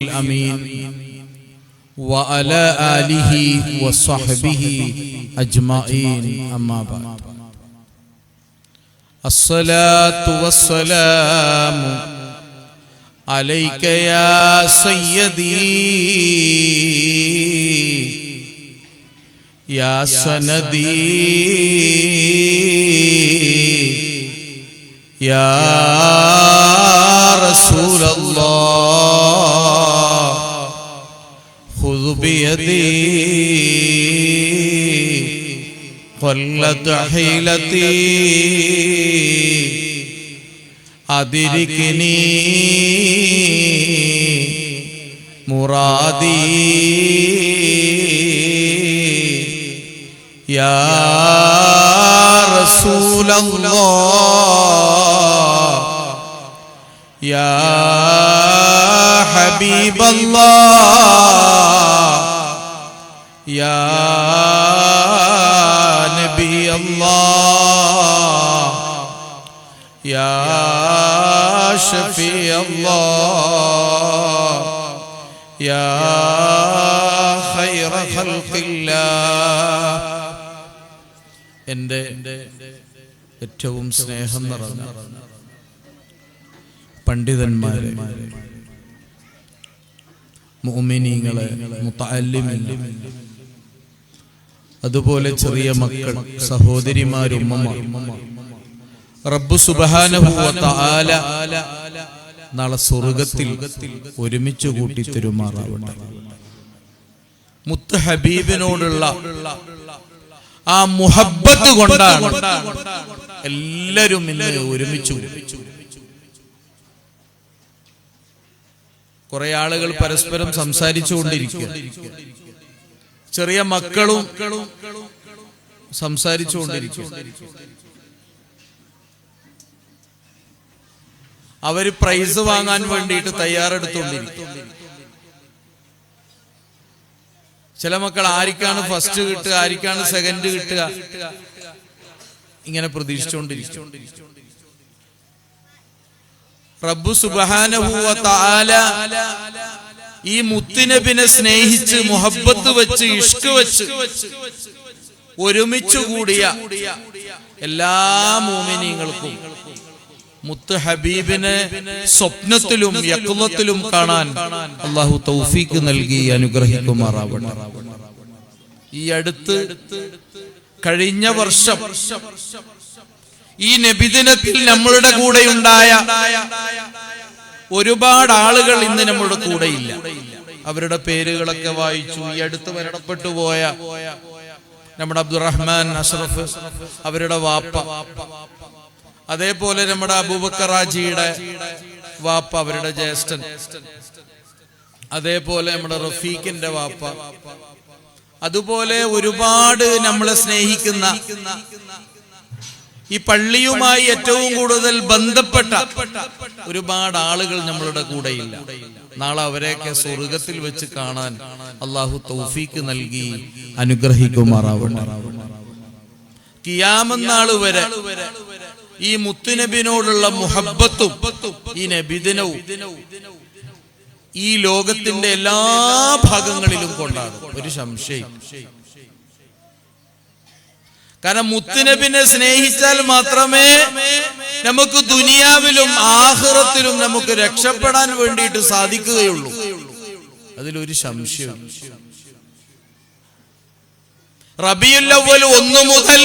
الأمين وعلى آله وصحبه أجمعين أما بعد الصلاة والسلام عليك يا سيدي يا سندي يا رسول الله خذ بيدي قلت حيلتي أدركني مرادي يا رسول الله يا حبيب الله يا نبي الله يا شفيع الله يا خير خلق الله എൻ്റെ ഏറ്റവും സ്നേഹം നിറഞ്ഞ പണ്ഡിതന്മാരെ, മുഅ്മിനീങ്ങളെ, മുതഅല്ലിമീങ്ങളെ, അതുപോലെ ചെറിയ മക്കൾ, സഹോദരിമാരും റബ്ബ് സുബ്ഹാനഹു വ തആല നാളെ സ്വർഗ്ഗത്തിൽ ഒരുമിച്ച് കൂട്ടി തരുമാറാവട്ടെ. മുത്ത് ഹബീബിനോടുള്ള ആ മുഹബ്ബത്ത് കൊണ്ടാണ് എല്ലാവരും ഇന്ന് ഒരുമിച്ച്. കുറെ ആളുകൾ പരസ്പരം സംസാരിച്ചുകൊണ്ടിരിക്കുക, ചെറിയ മക്കളും സംസാരിച്ചുകൊണ്ടിരിക്കുക. അവര് പ്രൈസ് വാങ്ങാൻ വേണ്ടിയിട്ട് തയ്യാറെടുത്തുകൊണ്ടിരിക്കും. ചില മക്കൾ ആർക്കാണ് ഫസ്റ്റ് കിട്ടുക, ആർക്കാണ് സെക്കൻഡ് കിട്ടുക, ഇങ്ങനെ പ്രതീക്ഷിച്ചുകൊണ്ടിരിക്കും. റബ്ബ് സുബ്ഹാനഹു വ തആല ഈ മുത്തുനബിനെ സ്നേഹിച്ച് മുഹബ്ബത്ത് വെച്ച് ഇഷ്ക് വെച്ച് ഒരുമിച്ച് കൂടിയ എല്ലാ മുഅ്മിനീങ്ങൾക്കും മുത്ത് ഹബീബിനെ സ്വപ്നത്തിലും യഖ്ളത്തിലും കാണാൻ അല്ലാഹു തൗഫീഖ് നൽകി അനുഗ്രഹിക്കുമാറാവട്ടെ. ഈ അടുത്ത് കഴിഞ്ഞ വർഷം ഈ നബിദിനത്തിൽ നമ്മളുടെ കൂടെ ഉണ്ടായ ഒരുപാട് ആളുകൾ ഇന്ന് നമ്മളുടെ കൂടെയില്ല. അവരുടെ പേരുകളൊക്കെ വായിച്ചു. ഈ അടുത്ത് മരണപ്പെട്ടു പോയ നമ്മുടെ അബ്ദുറഹ്മാൻ അഷ്റഫ്, അവരുടെ വാപ്പ, അതേപോലെ നമ്മുടെ അബൂബക്കർ ഹാജിയുടെ വാപ്പ, അവരുടെ ജ്യേഷ്ഠൻ, അതേപോലെ നമ്മുടെ റഫീഖിന്റെ വാപ്പ, അതുപോലെ ഒരുപാട് നമ്മളെ സ്നേഹിക്കുന്ന ഈ പള്ളിയുമായി ഏറ്റവും കൂടുതൽ ബന്ധപ്പെട്ട ഒരുപാട് ആളുകൾ നമ്മളുടെ കൂടെയില്ല. നാളെ അവരെയൊക്കെ സ്വർഗ്ഗത്തിൽ വെച്ച് കാണാൻ അല്ലാഹു തൗഫീഖ് നൽകി അനുഗ്രഹിക്കുമാറാവട്ടെ. ഖിയാമത്ത് നാൾ വരെ ഈ മുത്തുനബിനോടുള്ള മുഹബ്ബത്തും ഈ നബിദിനവും ഈ ലോകത്തിന്റെ എല്ലാ ഭാഗങ്ങളിലും കൊണ്ടാടും, ഒരു സംശയം. കാരണം മുത്തുനബിനെ സ്നേഹിച്ചാൽ മാത്രമേ നമുക്ക് ദുനിയാവിലും ആഖിറത്തിലും നമുക്ക് രക്ഷപ്പെടാൻ വേണ്ടിയിട്ട് സാധിക്കുകയുള്ളൂ. അതിലൊരു സംശയം. റബീഉൽ അവ്വൽ 1 മുതൽ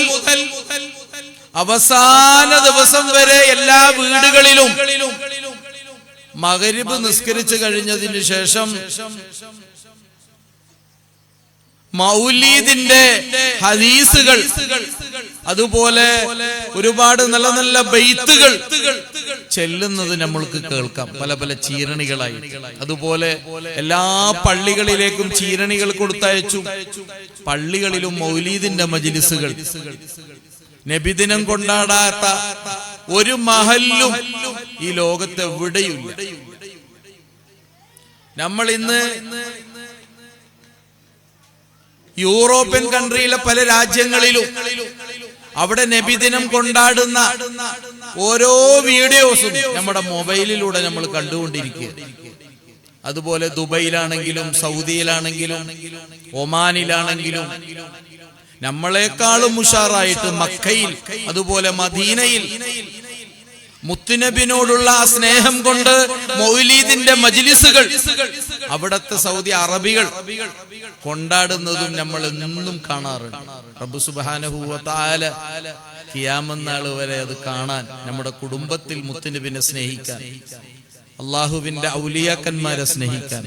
അവസാന ദിവസം വരെ എല്ലാ വീടുകളിലും മഗ്‌രിബ് നിസ്കരിച്ചു കഴിഞ്ഞതിന് ശേഷം മൗലീദിന്റെ ഹദീസുകൾ, അതുപോലെ ഒരുപാട് നല്ല നല്ല ബൈത്തുകൾ ചെല്ലുന്നത് നമ്മൾക്ക് കേൾക്കാം, പല പല ചീരണികളായി. അതുപോലെ എല്ലാ പള്ളികളിലേക്കും ചീരണികൾ കൊടുത്തയച്ചു. പള്ളികളിലും മൗലീദിന്റെ മജ്‌ലിസുകൾ. നബിദിനം കൊണ്ടാടാത്ത ഒരു മഹല്ലും ഈ ലോകത്ത് എവിടെയില്ല. നമ്മൾ ഇന്ന് യൂറോപ്യൻ കൺട്രിയിലെ പല രാജ്യങ്ങളിലും അവിടെ നബിദിനം കൊണ്ടാടുന്ന ഓരോ വീഡിയോസും നമ്മുടെ മൊബൈലിലൂടെ നമ്മൾ കണ്ടുകൊണ്ടിരിക്കുക. അതുപോലെ ദുബൈയിലാണെങ്കിലും സൗദിയിലാണെങ്കിലും ഒമാനിലാണെങ്കിലും നമ്മളെക്കാളും ഉഷാറായിട്ട് മക്കയിൽ അതുപോലെ മദീനയിൽ മുത്തുനബിനോടുള്ള ആ സ്നേഹം കൊണ്ട് മൗലീദിന്റെ മജ്ലിസുകൾ അവിടത്തെ സൗദി അറബികൾ കൊണ്ടാടുന്നതും നമ്മൾ എന്നും കാണാറുണ്ട്. റബ്ബ് സുബ്ഹാനഹു വ തആല ഖിയാമത്ത് നാൾ വരെ അത് കാണാൻ, നമ്മുടെ കുടുംബത്തിൽ മുത്തുനബിനെ സ്നേഹിക്കാൻ, അള്ളാഹുവിന്റെ ഔലിയാക്കന്മാരെ സ്നേഹിക്കാൻ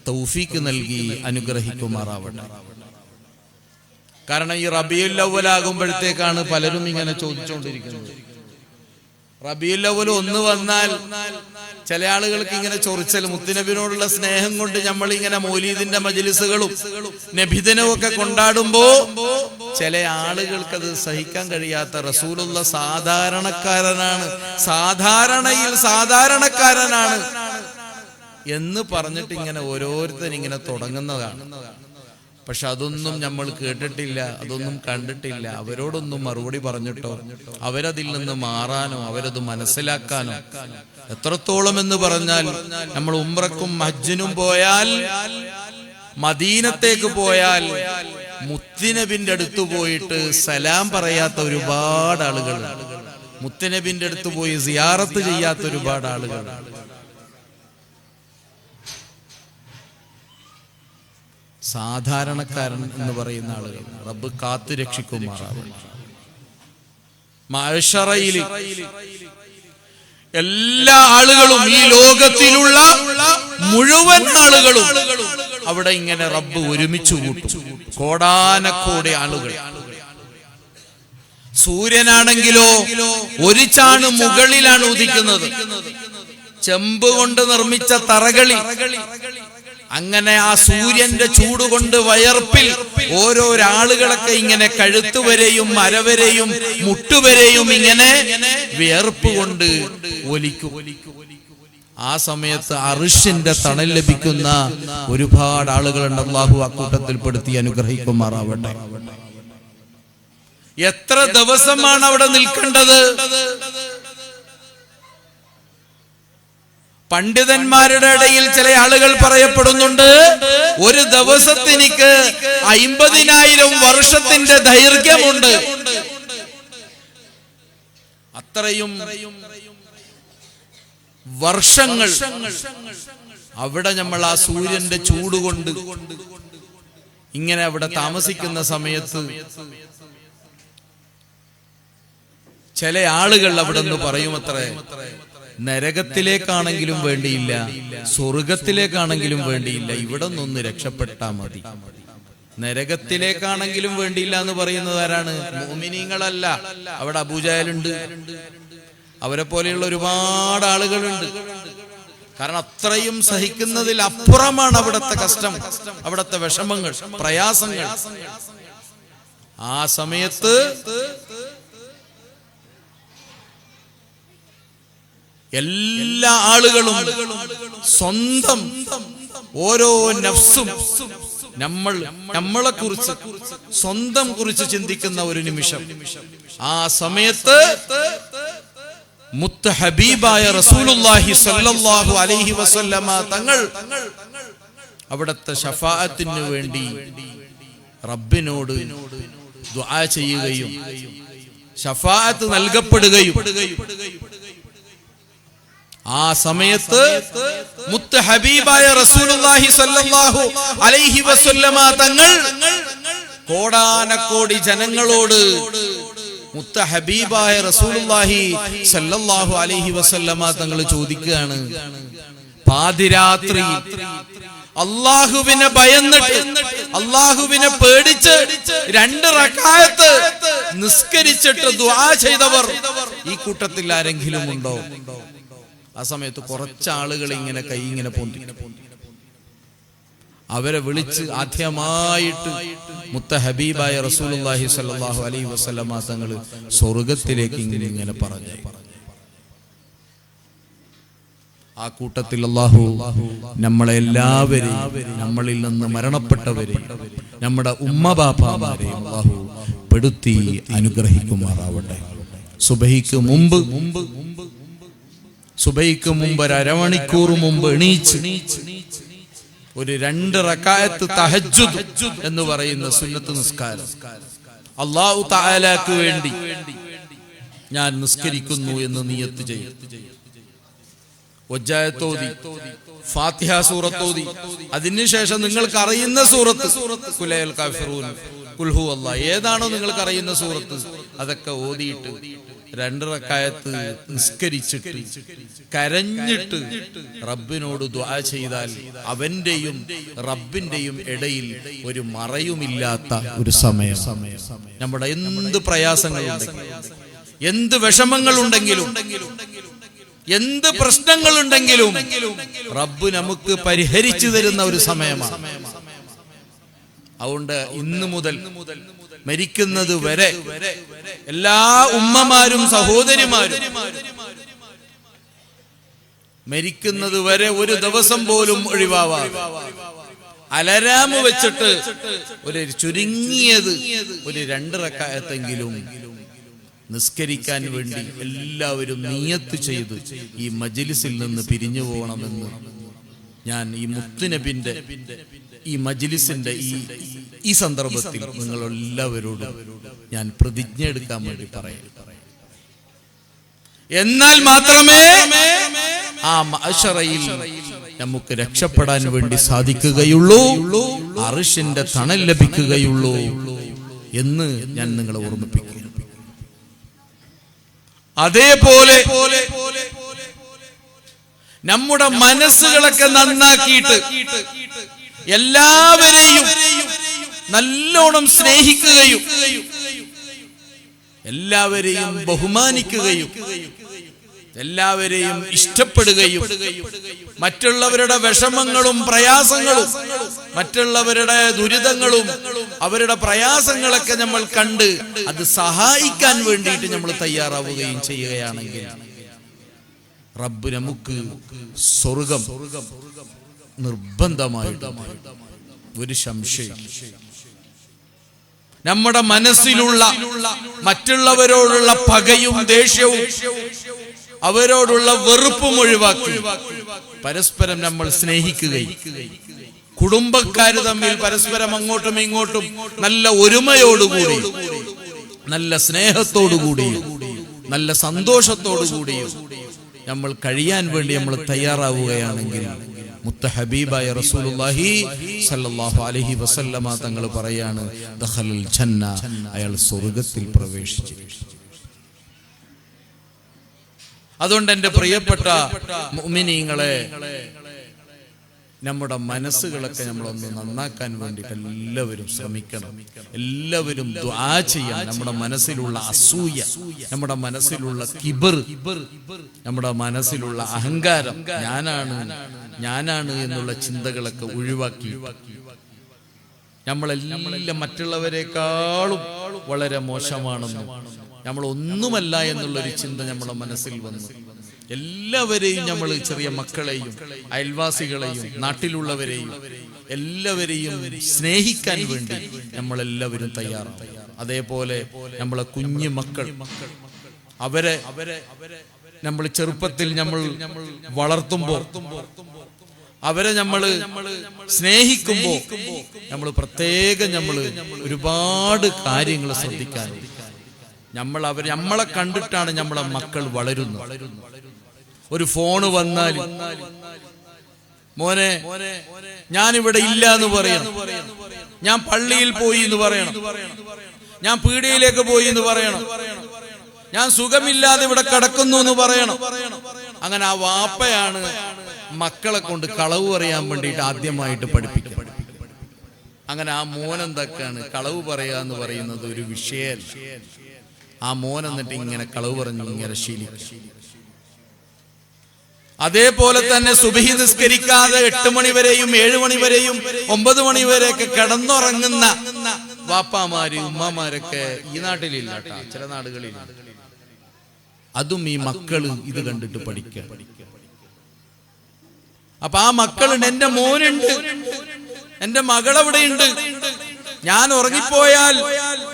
തൗഫീക്ക് നൽകി അനുഗ്രഹിക്കുമാറാവട്ടെ. കാരണം ഈ റബീഉൽ അവ്വൽ ആകുമ്പോഴത്തേക്കാണ് പലരും ഇങ്ങനെ ചോദിച്ചുകൊണ്ടിരിക്കുന്നത്. റബീഉൽ അവ്വൽ 1 വന്നാൽ ചില ആളുകൾക്ക് ഇങ്ങനെ ചൊറിച്ചൽ, മുത്തുനബിനോടുള്ള സ്നേഹം കൊണ്ട് നമ്മൾ ഇങ്ങനെ മൗലീദിന്റെ മജ്ലിസുകളും നബിദിനവും ഒക്കെ കൊണ്ടാടുമ്പോ ചില ആളുകൾക്ക് അത് സഹിക്കാൻ കഴിയാത്ത, റസൂലുള്ള സാധാരണക്കാരനാണ്, സാധാരണയിൽ സാധാരണക്കാരനാണ് എന്ന് പറഞ്ഞിട്ട് ഇങ്ങനെ ഓരോരുത്തരും ഇങ്ങനെ തുടങ്ങുന്നതാണ്. പക്ഷെ അതൊന്നും നമ്മൾ കേട്ടിട്ടില്ല, അതൊന്നും കണ്ടിട്ടില്ല. അവരോടൊന്നും മറുപടി പറഞ്ഞിട്ടോ അവരതിൽ നിന്ന് മാറാനോ അവരത് മനസ്സിലാക്കാനോ, എത്രത്തോളം എന്ന് പറഞ്ഞാൽ നമ്മൾ ഉംറക്കും ഹജ്ജിനും പോയാൽ, മദീനത്തേക്ക് പോയാൽ മുത്തുനബിന്റെ അടുത്ത് പോയിട്ട് സലാം പറയാത്ത ഒരുപാട് ആളുകൾ, മുത്തുനബിന്റെ അടുത്ത് പോയി സിയാറത്ത് ചെയ്യാത്ത ഒരുപാട് ആളുകൾ. സാധാരണക്കാരൻ എന്ന് പറയുന്ന ആളുകൾ റബ്ബ് കാത്തു രക്ഷിക്കുമാറാവട്ടെ. മഅ്ശറയിൽ എല്ലാ ആളുകളും, ഈ ലോകത്തിലുള്ള മുഴുവൻ ആളുകളും അവിടെ ഇങ്ങനെ റബ്ബ് ഒരുമിച്ച് കൂട്ടും. കോടാനക്കോടി ആളുകൾ. സൂര്യനാണെങ്കിലോ ഒരു ചാണ് മുകളിലാണ് ഉദിക്കുന്നത്, ചെമ്പ് കൊണ്ട് നിർമ്മിച്ച തറകളി. അങ്ങനെ ആ സൂര്യന്റെ ചൂടുകൊണ്ട് വയർപ്പിൽ ഓരോരാളുകളൊക്കെ ഇങ്ങനെ കഴുത്തുവരെയും അരവരെയും മുട്ടുവരെയും ഇങ്ങനെ വിയർപ്പ് കൊണ്ട് ഒലിക്കും. ആ സമയത്ത് അർശിന്റെ തണൽ ലഭിക്കുന്ന ഒരുപാട് ആളുകളുണ്ട്. അല്ലാഹു അക്കൂട്ടത്തിൽപ്പെടുത്തി അനുഗ്രഹിക്കുമാറാവട്ടെ. എത്ര ദിവസമാണ് അവിടെ നിൽക്കേണ്ടത്? പണ്ഡിതന്മാരുടെ ഇടയിൽ ചില ആളുകൾ പറയപ്പെടുന്നുണ്ട്, ഒരു ദിവസത്തിനിക്ക് 50,000 വർഷത്തിന്റെ ദൈർഘ്യമുണ്ട്. അത്രയും വർഷങ്ങൾ അവിടെ നമ്മൾ ആ സൂര്യന്റെ ചൂടുകൊണ്ട് ഇങ്ങനെ അവിടെ താമസിക്കുന്ന സമയത്ത് ചില ആളുകൾ അവിടെ നിന്ന് പറയുമത്രേ, നരകത്തിലേക്കാണെങ്കിലും വേണ്ടിയില്ല, സ്വർഗത്തിലേക്കാണെങ്കിലും വേണ്ടിയില്ല, ഇവിടെ നിന്ന് രക്ഷപ്പെട്ടാ മതി. നരകത്തിലേക്കാണെങ്കിലും വേണ്ടിയില്ല എന്ന് പറയുന്നത് ആരാണ്? മുഅ്മിനീങ്ങളല്ല. അവിടെ അബൂജഹലുണ്ട്, അവരെ പോലെയുള്ള ഒരുപാട് ആളുകളുണ്ട്. കാരണം അത്രയും സഹിക്കുന്നതിൽ അപ്പുറമാണ് അവിടുത്തെ കഷ്ടം, അവിടുത്തെ വിഷമങ്ങൾ, പ്രയാസങ്ങൾ. ആ സമയത്ത് എല്ലാ ആളുകളും സ്വന്തം ഓരോ നഫ്സും നമ്മളെ കുറിച്ച് സ്വന്തം കുറിച്ച് ചിന്തിക്കുന്ന ഒരു നിമിഷം. ആ സമയത്ത് മുത്ത് ഹബീബായ റസൂലുള്ളാഹി സ്വല്ലല്ലാഹു അലൈഹി വസല്ലമ തങ്ങൾ അവിടുത്തെ ശഫാഅത്തിന് വേണ്ടി റബ്ബിനോട് ദുആ ചെയ്യുകയും ശഫാഅത്ത് നൽകപ്പെടുകയും ആ സമയത്ത് മുത്ത് ഹബീബായ റസൂലുള്ളാഹി സ്വല്ലല്ലാഹു അലൈഹി വസല്ലമ തങ്ങൾ കോടാനക്കോടി ജനങ്ങളോട് മുത്ത് ഹബീബായ റസൂലുള്ളാഹി സ്വല്ലല്ലാഹു അലൈഹി വസല്ലമ തങ്ങൾ ചോദിക്കുകയാണ്, പാതിരാത്രി അല്ലാഹുവിനെ ഭയന്നിട്ട് അല്ലാഹുവിനെ പേടിച്ച് 2 റക്അത്ത് നിസ്കരിച്ചിട്ട് ദുആ ചെയ്തവർ ഈ കൂട്ടത്തിൽ ആരെങ്കിലും ഉണ്ടോ? ആ സമയത്ത് കുറച്ച് ആളുകൾ ഇങ്ങനെ കൈ ഇങ്ങനെ പൊന്തി. അവരെ വിളിച്ച് ആദ്യമായിട്ട് മുത്ത ഹബീബായ റസൂലുള്ളാഹി സ്വല്ലല്ലാഹു അലൈഹി വസല്ലമ തങ്ങൾ സ്വർഗ്ഗത്തിലേക്ക് ഇങ്ങനെ പറഞ്ഞു. ആ കൂട്ടത്തിൽ അല്ലാഹു നമ്മളെല്ലാവരെയും, നമ്മളിൽ നിന്ന് മരണപ്പെട്ടവരെയും, നമ്മുടെ ഉമ്മ ബാപ്പാമാരെയും അല്ലാഹു പെടുത്തി അനുഗ്രഹിക്കുമാറാവട്ടെ. സുബഹിക്ക് മുമ്പ് സുബൈക്ക് മുമ്പ് ഒരു അരമണിക്കൂർ മുമ്പ് എണീച്ച് ഒരു 2 റക്അത്ത് തഹജ്ജുദ് എന്ന് പറയുന്ന സുന്നത്ത് നിസ്കാരം അല്ലാഹു തആലക്ക് വേണ്ടി ഞാൻ നിസ്കരിക്കുന്നു എന്ന് നിയത്ത് ചെയ്യും. വജ്ജായത്തോതി, ഫാത്തിഹ സൂറത്തോതി, അതിനുശേഷം നിങ്ങൾക്ക് അറിയുന്ന സൂറത്ത് ഖുലൽ കാഫിറൂൻ, ഖുൽ ഹുവല്ലാഹ്, ഏതാണോ നിങ്ങൾക്ക് അറിയുന്ന സൂറത്ത് അതൊക്കെ ഓതിയിട്ട് 2 റക്അത്ത് നിസ്കരിച്ചിട്ട് കരഞ്ഞിട്ട് റബ്ബിനോട് ദുആ ചെയ്താൽ അവന്റെയും റബ്ബിന്റെയും ഇടയിൽ ഒരു മറയുമില്ലാത്ത ഒരു സമയം. നമ്മുടെ എന്ത് പ്രയാസങ്ങളുണ്ടെങ്കിലും, എന്ത് വിഷമങ്ങളുണ്ടെങ്കിലും, എന്ത് പ്രശ്നങ്ങളുണ്ടെങ്കിലും റബ്ബ് നമുക്ക് പരിഹരിച്ചു തരുന്ന ഒരു സമയമാണ്. അതുകൊണ്ട് ഇന്നു മുതൽ മരിക്കുന്നത് വരെ എല്ലാ ഉമ്മമാരും സഹോദരിമാരും മരിക്കുന്നത് വരെ ഒരു ദിവസം പോലും ഒഴിവാവാതെ അലരാമ് വെച്ചിട്ട് ഒരു ചുരുങ്ങിയത് ഒരു 2 റക്അത്തെങ്കിലും നിസ്കരിക്കാൻ വേണ്ടി എല്ലാവരും നിയത്ത് ചെയ്ത് ഈ മജ്ലിസിൽ നിന്ന് പിരിഞ്ഞു പോകണമെന്ന് ഞാൻ ഈ മുത്തുനബിന്റെ ഈ മജ്ലിസിന്റെ ഈ സന്ദർഭത്തിൽ നിങ്ങൾ എല്ലാവരോടും ഞാൻ പ്രതിജ്ഞ എടുക്കാൻ വേണ്ടി പറയാം. എന്നാൽ മാത്രമേ ആ മഅ്ശറയിൽ നമുക്ക് രക്ഷപ്പെടാൻ വേണ്ടി സാധിക്കുകയുള്ളൂ, അർശിന്റെ തണൽ ലഭിക്കുകയുള്ളൂ എന്ന് ഞാൻ നിങ്ങളെ ഓർമ്മിപ്പിക്കുന്നു. അതേപോലെ നമ്മുടെ മനസ്സുകളൊക്കെ നന്നാക്കിയിട്ട് എല്ലാവരെയും നല്ലോണം സ്നേഹിക്കുകയും എല്ലാവരെയും ബഹുമാനിക്കുകയും എല്ലാവരെയും ഇഷ്ടപ്പെടുകയും മറ്റുള്ളവരുടെ വിഷമങ്ങളും പ്രയാസങ്ങളും മറ്റുള്ളവരുടെ ദുരിതങ്ങളും അവരുടെ പ്രയാസങ്ങളൊക്കെ നമ്മൾ കണ്ട് അത് സഹായിക്കാൻ വേണ്ടിയിട്ട് നമ്മൾ തയ്യാറാവുകയും ചെയ്യുകയാണെങ്കിൽ റബ്ബ് നമുക്ക് സ്വർഗം നിർബന്ധമായിട്ട് ഒരു സംശയം. നമ്മുടെ മനസ്സിലുള്ള മറ്റുള്ളവരോടുള്ള പകയും ദേഷ്യവും അവരോടുള്ള വെറുപ്പും ഒഴിവാക്കി പരസ്പരം നമ്മൾ സ്നേഹിക്കുകയും കുടുംബക്കാര് തമ്മിൽ പരസ്പരം അങ്ങോട്ടും ഇങ്ങോട്ടും നല്ല ഒരുമയോടുകൂടി നല്ല സ്നേഹത്തോടുകൂടി നല്ല സന്തോഷത്തോടുകൂടിയും നമ്മൾ കഴിയാൻ വേണ്ടി നമ്മൾ തയ്യാറാവുകയാണെങ്കിൽ മുത്ത ഹബീബായ റസൂലുള്ളാഹി സ്വല്ലല്ലാഹു അലൈഹി വസല്ലമ തങ്ങൾ പറയാണ് ദഖലൽ ജന്ന, അയാൾ സ്വർഗ്ഗത്തിൽ പ്രവേശിച്ചു. അതുകൊണ്ട് എൻ്റെ പ്രിയപ്പെട്ട മുഅ്മിനീങ്ങളെ, നമ്മുടെ മനസ്സുകളൊക്കെ നമ്മളൊന്ന് നന്നാക്കാൻ വേണ്ടിയിട്ട് എല്ലാവരും ശ്രമിക്കണം. എല്ലാവരും ദുആ ചെയ്യണം. നമ്മുടെ മനസ്സിലുള്ള അസൂയ, നമ്മുടെ മനസ്സിലുള്ള കിബർ, നമ്മുടെ മനസ്സിലുള്ള അഹങ്കാരം, ഞാനാണ് എന്നുള്ള ചിന്തകളൊക്കെ ഒഴിവാക്കി നമ്മളെല്ലാം മറ്റുള്ളവരെക്കാളും വളരെ മോശമാണെന്നും നമ്മൾ ഒന്നുമല്ല എന്നുള്ളൊരു ചിന്ത നമ്മുടെ മനസ്സിൽ വന്നു. എല്ലാവരെയും നമ്മൾ, ചെറിയ മക്കളെയും അയൽവാസികളെയും നാട്ടിലുള്ളവരെയും എല്ലാവരെയും സ്നേഹിക്കാൻ വേണ്ടി നമ്മളെല്ലാവരും തയ്യാറാണ്. അതേപോലെ നമ്മളെ കുഞ്ഞു മക്കൾ, അവരെ നമ്മൾ ചെറുപ്പത്തിൽ നമ്മൾ വളർത്തുമ്പോൾ, അവരെ നമ്മൾ സ്നേഹിക്കുമ്പോൾ നമ്മൾ പ്രത്യേകം ഒരുപാട് കാര്യങ്ങൾ ശ്രദ്ധിക്കാനുണ്ട്. നമ്മളെ കണ്ടിട്ടാണ് നമ്മളെ മക്കൾ വളരുന്നത്. ഒരു ഫോണ് വന്നാൽ മോനെ ഞാനിവിടെ ഇല്ല എന്ന് പറയണം, ഞാൻ പള്ളിയിൽ പോയി എന്ന് പറയണം, ഞാൻ പീടികയിലേക്ക് പോയി എന്ന് പറയണം, ഞാൻ സുഖമില്ലാതെ ഇവിടെ കിടക്കുന്നു എന്ന് പറയണം. അങ്ങനെ ആ വാപ്പയാണ് മക്കളെ കൊണ്ട് കളവ് പറയാൻ വേണ്ടിയിട്ട് ആദ്യമായിട്ട് പഠിപ്പിക്കുക. അങ്ങനെ ആ മോനെന്തൊക്കെയാണ് കളവ് പറയുക എന്ന് പറയുന്നത് ഒരു വിഷയമല്ല. ആ മോൻ എന്നിട്ട് ഇങ്ങനെ കളവ് പറഞ്ഞു ഇങ്ങനെ ശീലിക്കും. അതേപോലെ തന്നെ സുബഹി നിസ്കരിക്കാതെ 8 മണി വരെയും 7 മണി വരെയും 9 മണി വരെയൊക്കെ കിടന്നുറങ്ങുന്ന വാപ്പാമാര് ഉമ്മമാരൊക്കെ ഈ നാട്ടിലില്ല കേട്ടാ, ചില നാടുകളിൽ. അതും ഈ മക്കള് ഇത് കണ്ടിട്ട് പഠിക്കുക. അപ്പൊ ആ മക്കളുണ്ട്, എന്റെ മോനുണ്ട്, എന്റെ മകളെവിടെയുണ്ട്, ഞാൻ ഉറങ്ങിപ്പോയാൽ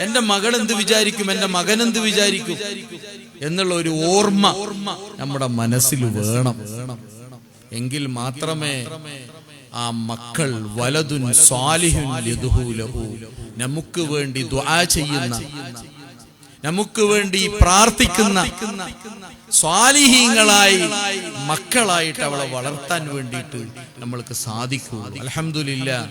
എന്റെ മകൾ എന്ത് വിചാരിക്കും, എന്റെ മകൻ എന്ത് വിചാരിക്കും എന്നുള്ള ഒരു ഓർമ്മ നമ്മുടെ മനസ്സിൽ വേണം. എങ്കിൽ മാത്രമേ ആ മക്കൾ വലതുൻ സ്വാലിഹുൻ യദ്ഉ ലഹു, നമുക്ക് വേണ്ടി ദുആ ചെയ്യുന്ന, നമുക്ക് വേണ്ടി പ്രാർത്ഥിക്കുന്ന സ്വാലിഹീങ്ങളായി മക്കളായിട്ട് അവളെ വളർത്താൻ വേണ്ടിയിട്ട് നമ്മൾക്ക് സാധിക്കൂ. അൽഹംദുലില്ലാഹ്,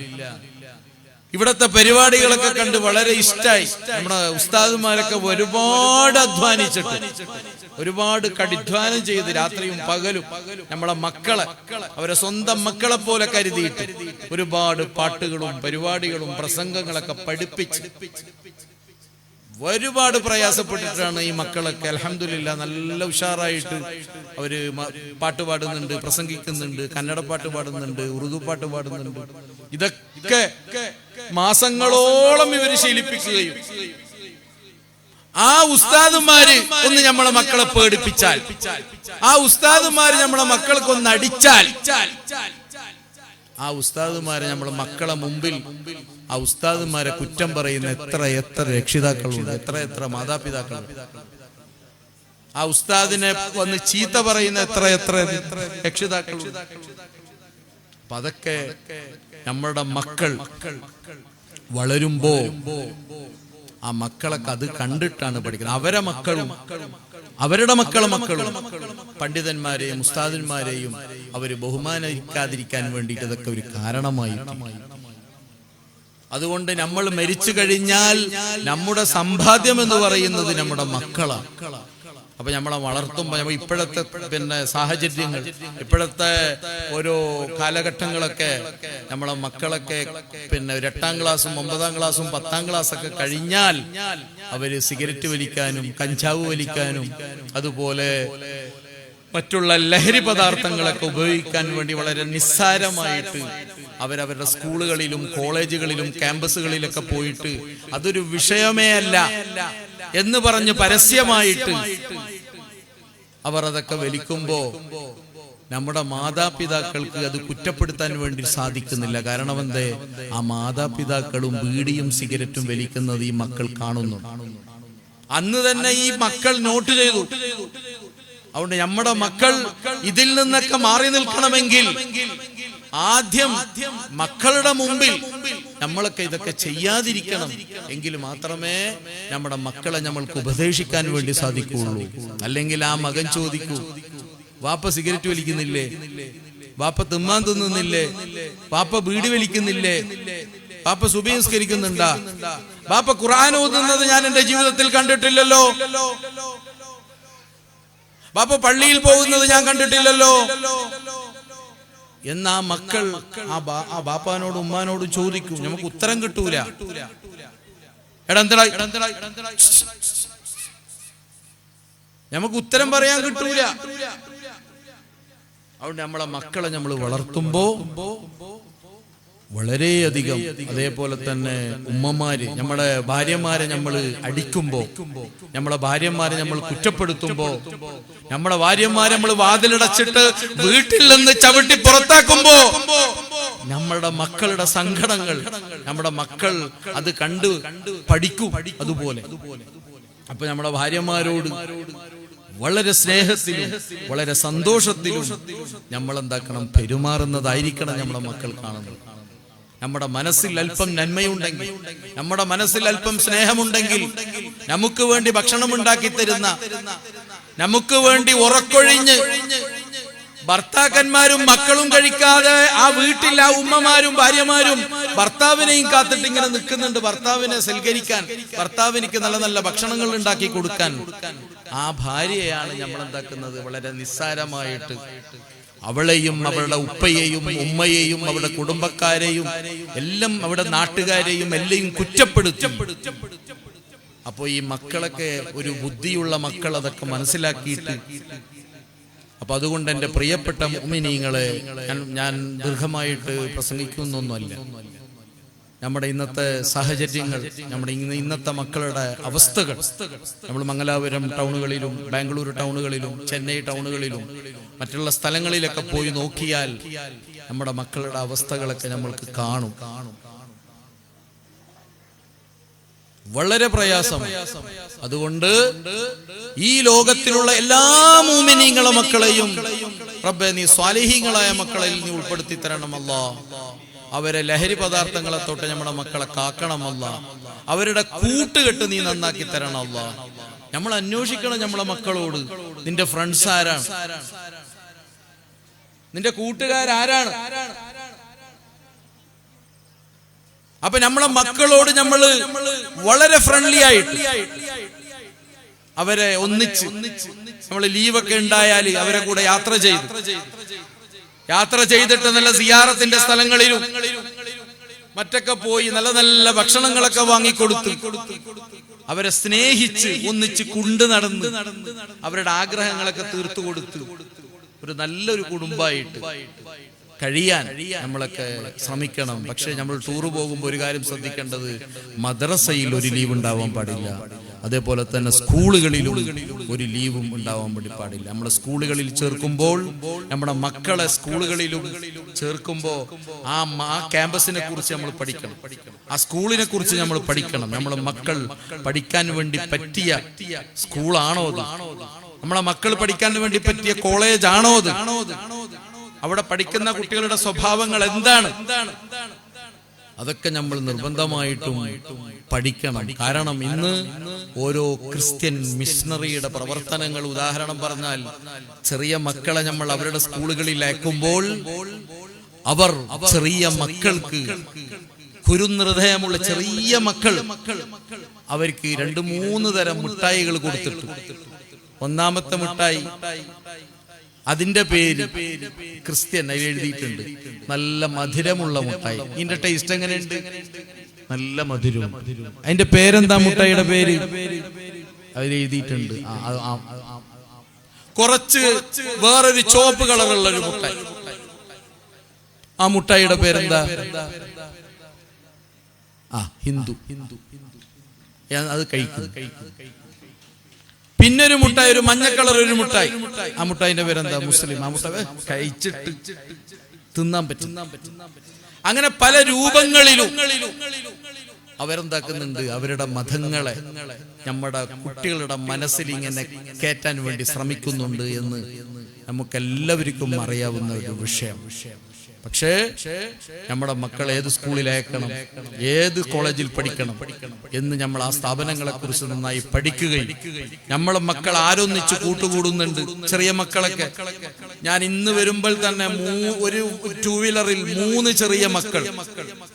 ഇവിടത്തെ പരിപാടികളൊക്കെ കണ്ട് വളരെ ഇഷ്ടമായി. നമ്മുടെ ഉസ്താദുമാരൊക്കെ ഒരുപാട് അധ്വാനിച്ചിട്ട്, ഒരുപാട് കഠിനാധ്വാനം ചെയ്ത് രാത്രിയും പകലും നമ്മളെ മക്കളെ അവരെ സ്വന്തം മക്കളെ പോലെ കരുതിയിട്ട് ഒരുപാട് പാട്ടുകളും പരിപാടികളും പ്രസംഗങ്ങളൊക്കെ പഠിപ്പിച്ച് ഒരുപാട് പ്രയാസപ്പെട്ടിട്ടാണ് ഈ മക്കളൊക്കെ അൽഹംദുലില്ലാഹ് നല്ല ഉഷാറായിട്ട് അവര് പാട്ട് പാടുന്നുണ്ട്, പ്രസംഗിക്കുന്നുണ്ട്, കന്നഡ പാട്ട് പാടുന്നുണ്ട്, ഉറുദു പാട്ട് പാടുന്നുണ്ട്. ഇതൊക്കെ മാസങ്ങളോളം ഇവര് ശീലിപ്പിക്കുകയും ആ ഉസ്താദുമാര് ഒന്ന് നമ്മളെ മക്കളെ പേടിപ്പിച്ചാൽ, ആ ഉസ്താദുമാര് നമ്മളെ മക്കൾക്ക് ഒന്ന് അടിച്ചാൽ, ആ ഉസ്താദുമാരെ നമ്മളെ മക്കളെ മുമ്പിൽ ആ ഉസ്താദുമാരെ കുറ്റം പറയുന്ന എത്ര രക്ഷിതാക്കളുണ്ട്, എത്ര മാതാപിതാക്കളുണ്ട്. ആ ഉസ്താദിനെ വന്ന് ചീത്ത പറയുന്ന എത്ര രക്ഷിതാക്കളുണ്ട്. അപ്പൊ അതൊക്കെ നമ്മുടെ മക്കൾ വളരുമ്പോ ആ മക്കളൊക്കെ അത് കണ്ടിട്ടാണ് പഠിക്കുന്നത്. അവരെ മക്കളും അവരുടെ മക്കളും പണ്ഡിതന്മാരെയും ഉസ്താദന്മാരെയും അവര് ബഹുമാനിക്കാതിരിക്കാൻ വേണ്ടിയിട്ട് അതൊക്കെ ഒരു കാരണമായി. അതുകൊണ്ട് നമ്മൾ മരിച്ചു കഴിഞ്ഞാൽ നമ്മുടെ സമ്പാദ്യം എന്ന് പറയുന്നത് നമ്മുടെ മക്കളാണ്. അപ്പൊ നമ്മളെ വളർത്തുമ്പോൾ ഇപ്പോഴത്തെ സാഹചര്യങ്ങൾ, ഇപ്പോഴത്തെ ഓരോ കാലഘട്ടങ്ങളൊക്കെ നമ്മളെ മക്കളൊക്കെ 8ാം ക്ലാസ്സും 9ാം ക്ലാസ്സും 10ാം ക്ലാസ്സൊക്കെ കഴിഞ്ഞാൽ അവര് സിഗരറ്റ് വലിക്കാനും കഞ്ചാവ് വലിക്കാനും അതുപോലെ മറ്റുള്ള ലഹരി പദാർത്ഥങ്ങളൊക്കെ ഉപയോഗിക്കാൻ വേണ്ടി വളരെ നിസ്സാരമായിട്ട് അവരവരുടെ സ്കൂളുകളിലും കോളേജുകളിലും ക്യാമ്പസുകളിലൊക്കെ പോയിട്ട് അതൊരു വിഷയമേ അല്ല എന്ന് പറഞ്ഞ് പരസ്യമായിട്ട് അവർ അതൊക്കെ വലിക്കുമ്പോ നമ്മുടെ മാതാപിതാക്കൾക്ക് അത് കുറ്റപ്പെടുത്താൻ വേണ്ടി സാധിക്കുന്നില്ല. കാരണം എന്തേ, ആ മാതാപിതാക്കളും ബീഡിയും സിഗരറ്റും വലിക്കുന്നത് ഈ മക്കൾ കാണുന്നു. അന്ന് തന്നെ ഈ മക്കൾ നോട്ട് ചെയ്തു. അതുകൊണ്ട് നമ്മുടെ മക്കൾ ഇതിൽ നിന്നൊക്കെ മാറി നിൽക്കണമെങ്കിൽ ആദ്യം മക്കളുടെ മുമ്പിൽ നമ്മളൊക്കെ ഇതൊക്കെ ചെയ്യാതിരിക്കണം. എങ്കിൽ മാത്രമേ നമ്മുടെ മക്കളെ നമ്മൾക്ക് ഉപദേശിക്കാൻ വേണ്ടി സാധിക്കുകയുള്ളൂ. അല്ലെങ്കിൽ ആ മകൻ ചോദിക്കൂ, വാപ്പ സിഗരറ്റ് വലിക്കുന്നില്ലേ, വാപ്പ തിമ്മാൻ തിന്നുന്നില്ലേ, വാപ്പ ബീഡി വലിക്കുന്നില്ലേ, വാപ്പ സുബഹി നിസ്കരിക്കുന്നുണ്ടാ, വാപ്പ ഖുർആൻ ഓതുന്നത് ഞാൻ എന്റെ ജീവിതത്തിൽ കണ്ടിട്ടില്ലല്ലോ, വാപ്പ പള്ളിയിൽ പോകുന്നത് ഞാൻ കണ്ടിട്ടില്ലല്ലോ എന്നാ മക്കൾ ആ ബാപ്പാനോടും ഉമ്മാനോടും ചോദിക്കും. നമുക്ക് ഉത്തരം കിട്ടൂല. നമുക്ക് ഉത്തരം പറയാൻ കിട്ടൂല. അതുകൊണ്ട് നമ്മളെ മക്കളെ നമ്മൾ വളർത്തുമ്പോ വളരെയധികം, അതേപോലെ തന്നെ ഉമ്മമാര് നമ്മളെ ഭാര്യമാരെ നമ്മൾ അടിക്കുമ്പോ, നമ്മളെ ഭാര്യമാരെ നമ്മൾ കുറ്റപ്പെടുത്തുമ്പോ, നമ്മളെ ഭാര്യമാരെ നമ്മൾ വാതിലടച്ചിട്ട് വീട്ടിൽ നിന്ന് ചവിട്ടി പുറത്താക്കുമ്പോ നമ്മുടെ മക്കളുടെ സങ്കടങ്ങൾ നമ്മുടെ മക്കൾ അത് കണ്ട് പഠിക്കും. അതുപോലെ അപ്പൊ നമ്മുടെ ഭാര്യമാരോട് വളരെ സ്നേഹത്തിലും വളരെ സന്തോഷത്തിലും നമ്മൾ എന്താക്കണം, പെരുമാറുന്നതായിരിക്കണം നമ്മുടെ മക്കൾ കാണുന്നത്. നമ്മുടെ മനസ്സിൽ അല്പം നന്മയുണ്ടെങ്കിൽ, നമ്മുടെ മനസ്സിൽ അല്പം സ്നേഹമുണ്ടെങ്കിൽ, നമുക്ക് വേണ്ടി ഭക്ഷണം ഉണ്ടാക്കി തരുന്ന, നമുക്ക് വേണ്ടി ഉറക്കൊഴിഞ്ഞ് ഭർത്താക്കന്മാരും മക്കളും കഴിക്കാതെ ആ വീട്ടിൽ ആ ഉമ്മമാരും ഭാര്യമാരും ഭർത്താവിനെയും കാത്തിട്ട് ഇങ്ങനെ നിൽക്കുന്നുണ്ട്, ഭർത്താവിനെ സൽക്കരിക്കാൻ, ഭർത്താവിനിക്ക് നല്ല നല്ല ഭക്ഷണങ്ങൾ ഉണ്ടാക്കി കൊടുക്കാൻ. ആ ഭാര്യയാണ് നമ്മൾ എന്താക്കുന്നത്, വളരെ നിസ്സാരമായിട്ട് അവളെയും അവളുടെ ഉപ്പയെയും ഉമ്മയെയും അവളുടെ കുടുംബക്കാരെയും എല്ലാം അവളുടെ നാട്ടുകാരെയും എല്ലാം കുറ്റപ്പെടുത്തും. അപ്പോ ഈ മക്കളൊക്കെ ഒരു ബുദ്ധിയുള്ള മക്കൾ അതൊക്കെ മനസ്സിലാക്കിയിട്ട്, അപ്പൊ അതുകൊണ്ട് എന്റെ പ്രിയപ്പെട്ട മുഅ്മിനീങ്ങളെ, ഞാൻ ദീർഘമായിട്ട് പ്രസംഗിക്കുന്നൊന്നുമല്ല. നമ്മുടെ ഇന്നത്തെ സാഹചര്യങ്ങൾ, നമ്മുടെ ഇന്നത്തെ മക്കളുടെ അവസ്ഥകൾ, നമ്മൾ മംഗലാപുരം ടൗണുകളിലും ബാംഗ്ലൂർ ടൗണുകളിലും ചെന്നൈ ടൗണുകളിലും മറ്റുള്ള സ്ഥലങ്ങളിലൊക്കെ പോയി നോക്കിയാൽ നമ്മുടെ മക്കളുടെ അവസ്ഥകളൊക്കെ നമ്മൾക്ക് കാണും. വളരെ പ്രയാസം. അതുകൊണ്ട് ഈ ലോകത്തിലുള്ള എല്ലാ മുഅ്മിനീങ്ങളെ മക്കളെയും റബ്ബേ നീ സ്വാലിഹീങ്ങളായ മക്കളിൽ നീ ഉൾപ്പെടുത്തി തരണം അല്ലാഹ്. അവരെ ലഹരി പദാർത്ഥങ്ങളെ തൊട്ട് നമ്മുടെ മക്കളെ കാക്കണം അല്ലാഹ്. അവരുടെ കൂട്ടുകെട്ട് നീ നന്നാക്കി തരണം അല്ലാഹ്. നമ്മൾ അന്വേഷിക്കണം നമ്മളെ മക്കളോട്, നിന്റെ ഫ്രണ്ട്സ് ആരാണ്, നിന്റെ കൂട്ടുകാരാരാണ്. അപ്പൊ നമ്മളെ മക്കളോട് നമ്മള് വളരെ ഫ്രണ്ട്ലി ആയിട്ട് അവരെ ഒന്നിച്ച് നമ്മള് ലീവൊക്കെ ഉണ്ടായാല് അവരെ കൂടെ യാത്ര ചെയ്തിട്ട് നല്ല സിയാറത്തിന്റെ സ്ഥലങ്ങളിലും മറ്റൊക്കെ പോയി നല്ല നല്ല ഭക്ഷണങ്ങളൊക്കെ വാങ്ങിക്കൊടുത്ത് അവരെ സ്നേഹിച്ച് ഒന്നിച്ച് കൊണ്ടു നടന്ന് അവരുടെ ആഗ്രഹങ്ങളൊക്കെ തീർത്തു കൊടുത്ത് ഒരു നല്ലൊരു കുടുംബമായിട്ട് കഴിയാൻ നമ്മളൊക്കെ ശ്രമിക്കണം. പക്ഷെ നമ്മൾ ടൂറ് പോകുമ്പോൾ ഒരു കാര്യം ശ്രദ്ധിക്കേണ്ടത്, മദ്രസയിൽ ഒരു ലീവ് ഉണ്ടാവാൻ പാടില്ല, അതേപോലെ തന്നെ സ്കൂളുകളിലും ഒരു ലീവും ഉണ്ടാവാൻ വേണ്ടി പാടില്ല. നമ്മുടെ സ്കൂളുകളിൽ ചേർക്കുമ്പോൾ, നമ്മുടെ മക്കളെ സ്കൂളുകളിലും ചേർക്കുമ്പോൾ ആ ക്യാമ്പസിനെ കുറിച്ച് നമ്മൾ പഠിക്കണം, ആ സ്കൂളിനെ കുറിച്ച് നമ്മൾ പഠിക്കണം. നമ്മുടെ മക്കൾ പഠിക്കാൻ വേണ്ടി പറ്റിയ സ്കൂളാണോ അത്, നമ്മളെ മക്കൾ പഠിക്കാൻ വേണ്ടി പറ്റിയ കോളേജ് ആണോ അത്, അവിടെ പഠിക്കുന്ന കുട്ടികളുടെ സ്വഭാവങ്ങൾ എന്താണ്, അതൊക്കെ നമ്മൾ നിർബന്ധമായിട്ടും പഠിക്കണം. കാരണം ഇന്ന് ഓരോ ക്രിസ്ത്യൻ മിഷണറിയുടെ പ്രവർത്തനങ്ങൾ, ഉദാഹരണം പറഞ്ഞാൽ ചെറിയ മക്കളെ നമ്മൾ അവരുടെ സ്കൂളുകളിൽ അയക്കുമ്പോൾ അവർ ചെറിയ മക്കൾക്ക്, കുരുഹൃദയമുള്ള ചെറിയ മക്കൾ, അവർക്ക് 2-3 തരം മിഠായികൾ കൊടുത്തിട്ട്, ഒന്നാമത്തെ മിഠായി അതിന്റെ പേര് ക്രിസ്ത്യൻ അതിൽ എഴുതിയിട്ടുണ്ട്, നല്ല മധുരമുള്ള മുട്ടായി. ഇതിന്റെ ടേസ്റ്റ് എങ്ങനെയുണ്ട്? നല്ല മധുരം. അതിന്റെ പേരെന്താ? മുട്ടായിയുടെ പേര് അതിൽ എഴുതിയിട്ടുണ്ട്. കുറച്ച് വേറൊരു ചുവപ്പ് കളറുള്ള ഒരു മുട്ടായി, ആ മുട്ടായിയുടെ പേരെന്താ? ഹിന്ദു. അത് കഴിക്കും. പിന്നൊരു മുട്ടായി, ഒരു മഞ്ഞ കളർ ഒരു മുട്ടായി, ആ മുട്ടായിന്റെ പേരെന്താ? മുസ്ലിം. ആ മുട്ടായി കഴിച്ചിട്ട് തിന്നാൻ പറ്റും. അങ്ങനെ പല രൂപങ്ങളിലും അവരെന്താക്കുന്നുണ്ട്, അവരുടെ മതങ്ങളെ നമ്മുടെ കുട്ടികളുടെ മനസ്സിൽ ഇങ്ങനെ കയറ്റാൻ വേണ്ടി ശ്രമിക്കുന്നുണ്ട് എന്ന് നമുക്കെല്ലാവർക്കും അറിയാവുന്ന ഒരു വിഷയം. പക്ഷേ നമ്മുടെ മക്കൾ ഏത് സ്കൂളിൽ അയക്കണം, ഏത് കോളേജിൽ പഠിക്കണം എന്ന് നമ്മൾ ആ സ്ഥാപനങ്ങളെ കുറിച്ച് നന്നായി പഠിക്കുകയും, നമ്മളെ മക്കൾ ആരൊന്നിച്ച് കൂട്ടുകൂടുന്നുണ്ട്. ചെറിയ മക്കളൊക്കെ ഞാൻ ഇന്ന് വരുമ്പോൾ തന്നെ ഒരു 2 വീലറിൽ 3 ചെറിയ മക്കൾ,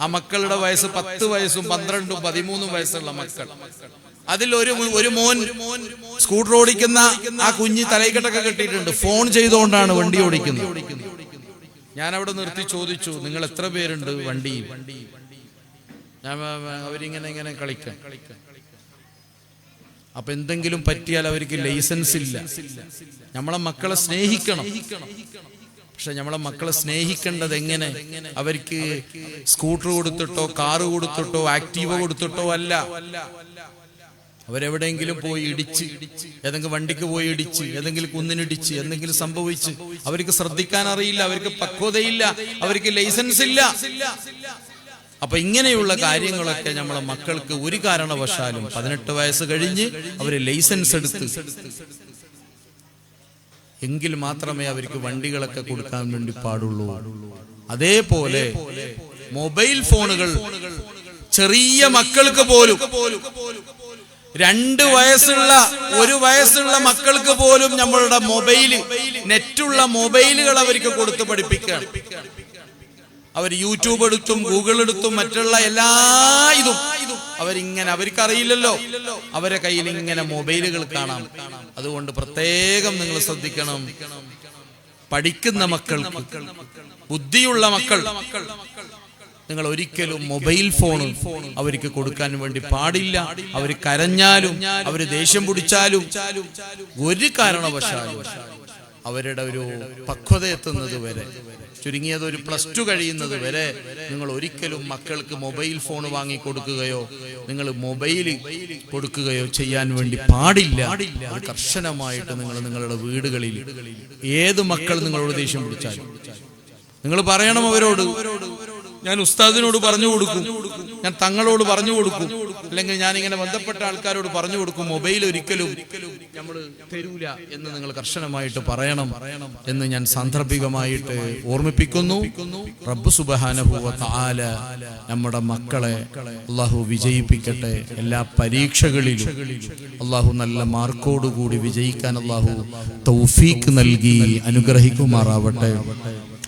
ആ മക്കളുടെ വയസ്സ് 10 വയസ്സും 12ഉം 13ഉം വയസ്സുള്ള മക്കൾ. അതിൽ ഒരു മോൻ സ്കൂട്ടർ ഓടിക്കുന്ന ആ കുഞ്ഞ് തലയിക്കെട്ടൊക്കെ കെട്ടിയിട്ടുണ്ട്, ഫോൺ ചെയ്തുകൊണ്ടാണ് വണ്ടി ഓടിക്കുന്നത്. ഞാൻ അവിടെ നിർത്തി ചോദിച്ചു, നിങ്ങൾ എത്ര പേരുണ്ട് വണ്ടിയിൽ? അവരിങ്ങനെ കളിക്കാം. അപ്പൊ എന്തെങ്കിലും പറ്റിയാൽ അവർക്ക് ലൈസൻസ് ഇല്ല. നമ്മളെ മക്കളെ സ്നേഹിക്കണം. പക്ഷെ നമ്മളെ മക്കളെ സ്നേഹിക്കേണ്ടത് എങ്ങനെ? അവർക്ക് സ്കൂട്ടർ കൊടുത്തിട്ടോ കാറ് കൊടുത്തിട്ടോ ആക്റ്റീവ കൊടുത്തിട്ടോ അല്ല. അവരെവിടെയെങ്കിലും പോയി ഇടിച്ച്, ഏതെങ്കിലും വണ്ടിക്ക് പോയി ഇടിച്ച്, ഏതെങ്കിലും കുന്നിനിടിച്ച് എന്തെങ്കിലും സംഭവിച്ച് അവർക്ക് ശ്രദ്ധിക്കാൻ അറിയില്ല, അവർക്ക് പക്വതയില്ല, അവർക്ക് ലൈസൻസ് ഇല്ല. അപ്പൊ ഇങ്ങനെയുള്ള കാര്യങ്ങളൊക്കെ നമ്മളെ മക്കൾക്ക് ഒരു കാരണവശാലും 18 വയസ്സ് കഴിഞ്ഞ് അവര് ലൈസൻസ് എടുത്ത് എങ്കിൽ മാത്രമേ അവർക്ക് വണ്ടികളൊക്കെ കൊടുക്കാൻ വേണ്ടി പാടുള്ളൂ. അതേപോലെ മൊബൈൽ ഫോണുകൾ ചെറിയ മക്കൾക്ക് പോലും, 2 വയസ്സുള്ള 1 വയസ്സുള്ള മക്കൾക്ക് പോലും നമ്മളുടെ മൊബൈല്, നെറ്റുള്ള മൊബൈലുകൾ അവർക്ക് കൊടുത്ത് പഠിപ്പിക്കുകയാണ്. അവർ യൂട്യൂബ് എടുത്തും ഗൂഗിൾ എടുത്തും മറ്റുള്ള എല്ലാ ഇതും അവരിങ്ങനെ, അവർക്കറിയില്ലല്ലോ, അവരെ കയ്യിൽ ഇങ്ങനെ മൊബൈലുകൾ കാണാം. അതുകൊണ്ട് പ്രത്യേകം നിങ്ങൾ ശ്രദ്ധിക്കണം. പഠിക്കുന്ന മക്കൾക്ക്, ബുദ്ധിയുള്ള മക്കൾ, നിങ്ങൾ ഒരിക്കലും മൊബൈൽ ഫോൺ അവർക്ക് കൊടുക്കാൻ വേണ്ടി പാടില്ല. അവർ കരഞ്ഞാലും അവർ ദേഷ്യം പിടിച്ചാലും ഒരു കാരണവശാലും അവരുടെ ഒരു പക്വത എത്തുന്നത് വരെ, ചുരുങ്ങിയത് ഒരു +2 കഴിയുന്നത് വരെ നിങ്ങൾ ഒരിക്കലും മക്കൾക്ക് മൊബൈൽ ഫോൺ വാങ്ങി കൊടുക്കുകയോ നിങ്ങൾ മൊബൈൽ കൊടുക്കുകയോ ചെയ്യാൻ വേണ്ടി പാടില്ല. അത് കർശനമായിട്ട് നിങ്ങൾ നിങ്ങളുടെ വീടുകളിൽ ഏത് മക്കൾ നിങ്ങളോട് ദേഷ്യം പിടിച്ചാലും നിങ്ങൾ പറയണം അവരോട്, ഞാൻ ഉസ്താദിനോട് പറഞ്ഞു കൊടുക്കും, ഞാൻ തങ്ങളോട് പറഞ്ഞു കൊടുക്കും, അല്ലെങ്കിൽ ഞാൻ ഇങ്ങനെ ബന്ധപ്പെട്ട ആൾക്കാരോട് പറഞ്ഞു കൊടുക്കും, മൊബൈൽ ഒരിക്കലും നമ്മൾ തരൂല എന്ന് നിങ്ങൾ കർശനമായിട്ട് പറയണം എന്ന് ഞാൻ സാന്ദർഭികമായിട്ട് ഓർമ്മിപ്പിക്കുന്നു. റബ്ബ് സുബ്ഹാനഹു വ തആല നമ്മുടെ മക്കളെ അല്ലാഹു വിജയിപ്പിക്കട്ടെ. എല്ലാ പരീക്ഷകളിലും അല്ലാഹു നല്ല മാർക്കോടുകൂടി വിജയിക്കാൻ അല്ലാഹു തൗഫീഖ് നൽകി അനുഗ്രഹിക്കുമാറാവട്ടെ.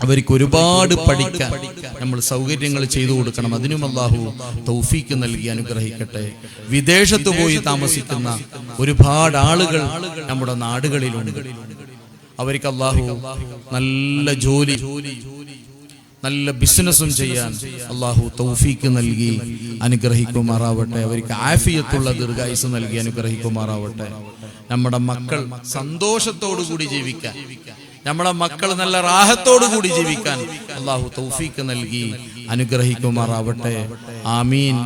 അവർക്ക് ഒരുപാട് പഠിക്കാൻ നമ്മൾ സൗകര്യങ്ങൾ ചെയ്തു കൊടുക്കണം. അതിനും അല്ലാഹു തൗഫീഖ് നൽകി അനുഗ്രഹിക്കട്ടെ. വിദേശത്ത് പോയി താമസിക്കുന്ന ഒരുപാട് ആളുകൾ നമ്മുടെ നാടുകളിലുണ്ട്. അവർക്ക് അല്ലാഹു നല്ല ജോലി, നല്ല ബിസിനസ്സും ചെയ്യാൻ അല്ലാഹു തൗഫീഖ് നൽകി അനുഗ്രഹിക്കുമാറാവട്ടെ. അവർക്ക് ആഫിയത്തുള്ള ദീർഘായുസ്സ് നൽകി അനുഗ്രഹിക്കുമാറാവട്ടെ. നമ്മുടെ മക്കൾ സന്തോഷത്തോടു കൂടി ജീവിക്കാൻ, നമ്മുടെ മക്കൾ നല്ല റാഹത്തോടു കൂടി ജീവിക്കാൻ അല്ലാഹു തൗഫീഖ് നൽകി അനുഗ്രഹിക്കുമാറാവട്ടെ. ആമീൻ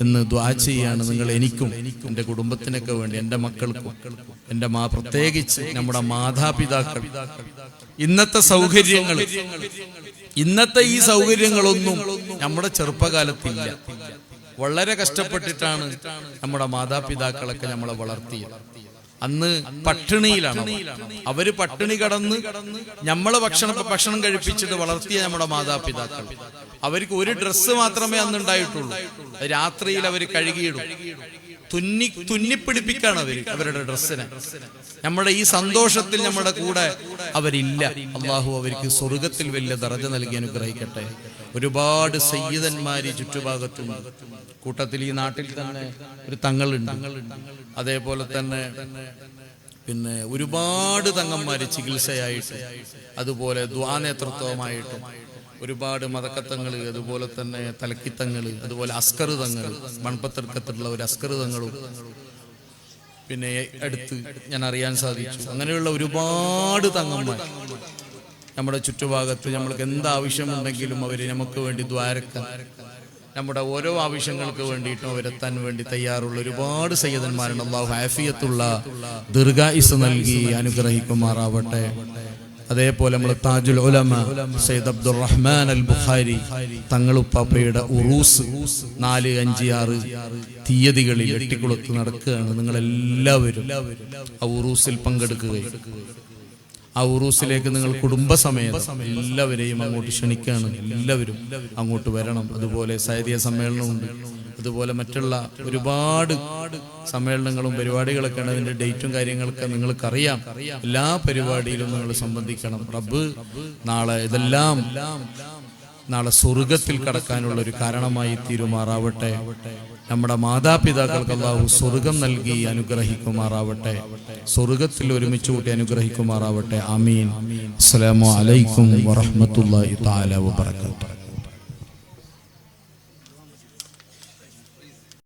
എന്ന് ദുആ ചെയ്യാണ് നിങ്ങൾ എനിക്കും എൻ്റെ കുടുംബത്തിനൊക്കെ വേണ്ടി, എൻ്റെ മക്കൾക്കും, എൻ്റെ പ്രത്യേകിച്ച് നമ്മുടെ മാതാപിതാക്കൾ. ഇന്നത്തെ സൗകര്യങ്ങൾ, ഇന്നത്തെ ഈ സൗകര്യങ്ങളൊന്നും നമ്മുടെ ചെറുപ്പകാലത്തില്ല. വളരെ കഷ്ടപ്പെട്ടിട്ടാണ് നമ്മുടെ മാതാപിതാക്കളൊക്കെ നമ്മളെ വളർത്തിയത്. അന്ന് പട്ടിണിയിലാണ് അവര്, പട്ടിണി കടന്ന് നമ്മളെ ഭക്ഷണം കഴിപ്പിച്ചിട്ട് വളർത്തിയ നമ്മുടെ മാതാപിതാക്കൾ. അവർക്ക് ഒരു ഡ്രസ്സ് മാത്രമേ അന്ന് ഉണ്ടായിട്ടുള്ളൂ. രാത്രിയിൽ അവർ കഴുകിയിടും, തുന്നിപ്പിടിപ്പിക്കാണ് അവരുടെ ഡ്രസ്സിനെ. നമ്മുടെ ഈ സന്തോഷത്തിൽ നമ്മുടെ കൂടെ അവരില്ല. അള്ളാഹു അവർക്ക് സ്വർഗത്തിൽ വലിയ ദറജ നൽകി അനുഗ്രഹിക്കട്ടെ. ഒരുപാട് സയ്യിദന്മാര് ചുറ്റുഭാഗത്തുണ്ട്. കൂട്ടത്തിൽ ഈ നാട്ടിൽ തന്നെ ഒരു തങ്ങളുണ്ട്. അതേപോലെ തന്നെ പിന്നെ ഒരുപാട് തങ്ങന്മാര് ചികിത്സയായിട്ട്, അതുപോലെ ദ്വാ നേതൃത്വമായിട്ടും ഒരുപാട് മതക്കത്തങ്ങൾ, അതുപോലെ തന്നെ തലക്കിത്തങ്ങൾ, അതുപോലെ അസ്കർ തങ്ങൾ, മൺപത്തിർക്കത്തിലുള്ള ഒരു അസ്കർ തങ്ങളും പിന്നെ അടുത്ത് ഞാൻ അറിയാൻ സാധിച്ചു. അങ്ങനെയുള്ള ഒരുപാട് തങ്ങന്മാർ നമ്മുടെ ചുറ്റുഭാഗത്ത്. നമ്മൾക്ക് എന്താവശ്യമുണ്ടെങ്കിലും അവർ നമുക്ക് വേണ്ടി ദ്വാരക്കാൻ, നമ്മുടെ ഓരോ ആവശ്യങ്ങൾക്ക് വേണ്ടിയിട്ടും അവരെത്താൻ വേണ്ടി തയ്യാറുള്ള ഒരുപാട് സയ്യിദന്മാരുണ്ട്. അല്ലാഹു ആഫിയത്തുള്ള ദീർഘായുസ്സ് നൽകി അനുഗ്രഹിക്കുമാറാവട്ടെ. അതേപോലെ നമ്മൾ താജുൽ ഉലമ സയ്യിദ് അബ്ദുറഹ്മാൻ അൽ ബുഖാരി തങ്ങളുപ്പാപ്പയുടെ ഉറൂസ് 4, 5, 6 തീയതികളിൽ എട്ടിക്കുളത്ത് നടക്കുകയാണ്. നിങ്ങളെല്ലാവരും ആ ഉറൂസിൽ പങ്കെടുക്കുകയും ആ ഉറൂസിലേക്ക് നിങ്ങൾ കുടുംബസമേതം എല്ലാവരെയും അങ്ങോട്ട് ക്ഷണിക്കുകയാണ്. എല്ലാവരും അങ്ങോട്ട് വരണം. അതുപോലെ സൈദിയ സമ്മേളനമുണ്ട്, അതുപോലെ മറ്റുള്ള ഒരുപാട് സമ്മേളനങ്ങളും പരിപാടികളൊക്കെയാണ്. അതിന്റെ ഡേറ്റും കാര്യങ്ങളൊക്കെ നിങ്ങൾക്കറിയാം. എല്ലാ പരിപാടിയിലും നിങ്ങൾ സംബന്ധിക്കണം. റബ്ബ് നാളെ ഇതെല്ലാം നാളെ സ്വർഗത്തിൽ കടക്കാനുള്ള ഒരു കാരണമായി തീരുമാറാവട്ടെ. നമ്മുടെ മാതാപിതാക്കൾക്ക് അല്ലാഹു സ്വർഗം നൽകി അനുഗ്രഹിക്കുമാറാവട്ടെ. സ്വർഗത്തിൽ ഒരുമിച്ച് കൂട്ടി അനുഗ്രഹിക്കുമാറാവട്ടെ. ആമീൻ. അസ്സലാമു അലൈക്കും വറഹ്മത്തുള്ളാഹി തആല വബറകാതുഹു.